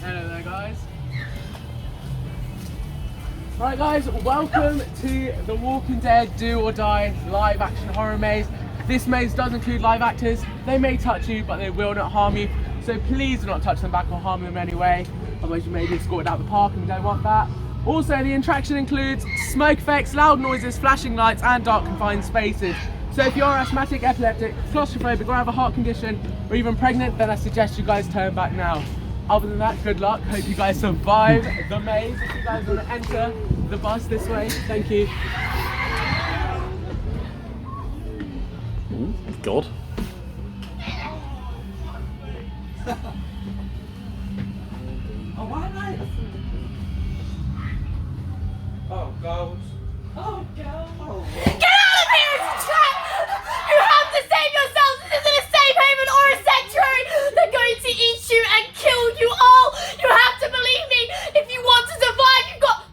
Hello there, guys. Right, guys, welcome to the Walking Dead Do or Die live action horror maze. This maze does include live actors. They may touch you, but they will not harm you. So please do not touch them back or harm them in any way. Otherwise, you may be escorted out of the park, and we don't want that. Also, the attraction includes smoke effects, loud noises, flashing lights, and dark confined spaces. So if you're asthmatic, epileptic, claustrophobic, or have a heart condition, or even pregnant, then I suggest you guys turn back now. Other than that, good luck. Hope you guys survive the maze. If you guys want to enter the bus this way, thank you. God. Oh, why not? Oh, God. Oh, God. Oh, Get out of here! It's a trap! You have to save yourselves! This isn't a safe haven or a sanctuary! They're going to eat you and kill you all! You have to believe me! If you want to survive, you've got...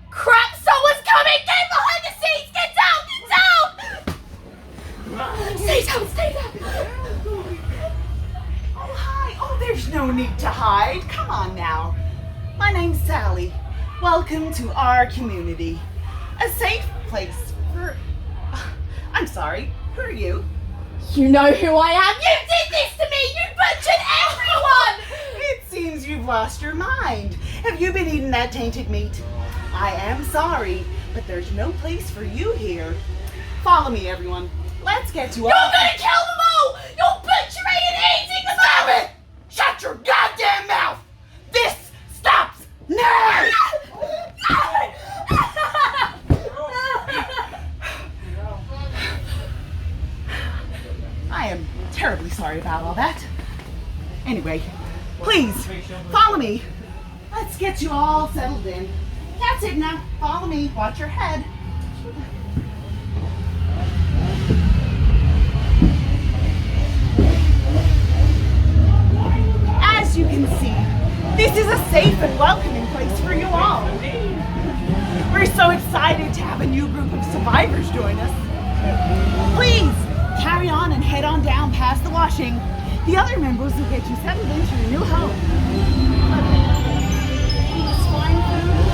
Crap! Someone's coming! Get behind the seats! Get down! Get down! Stay down! Stay down! Oh, hi. Oh, there's no need to hide. Come on now. My name's Sally. Welcome to our community. A safe place for... I'm sorry, who are you? You know who I am! You did this to me! You butchered everyone! It seems you've lost your mind. Have you been eating that tainted meat? I am sorry, but there's no place for you here. Follow me, everyone. Let's get to You're gonna kill them all! You're butchering and eating them all! Stop it! Shut your goddamn mouth! This stops now! I am terribly sorry about all that. Anyway, please, follow me. Let's get you all settled in. That's it now. Follow me. Watch your head. As you can see, this is a safe and welcoming place for you all. We're so excited to have a new group of survivors join us. Please, carry on and head on down past the washing. The other members will get you settled into your new home. Swine food.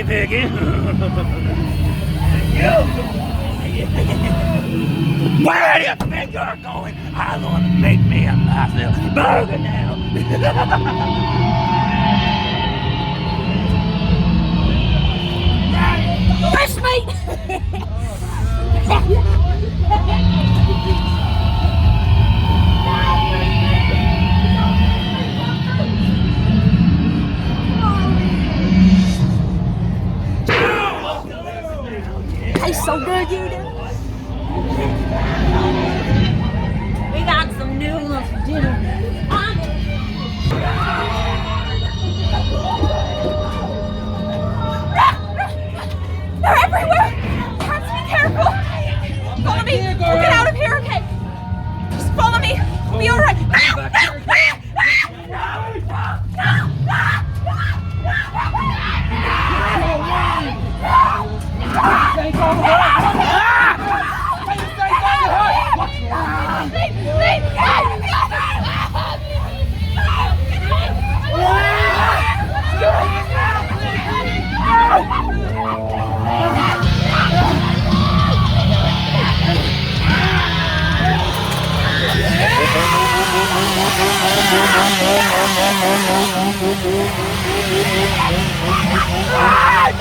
Piggy. Where do you think you're going? I'm gonna make me a massive burger now. Push me! Tastes so good, you do. We got some noodles for dinner. They're everywhere! You have to be careful! Follow me! We'll get out of here, okay? Just follow me! We'll be alright! Ah!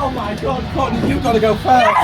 Oh my God, Courtney, you've got to go first.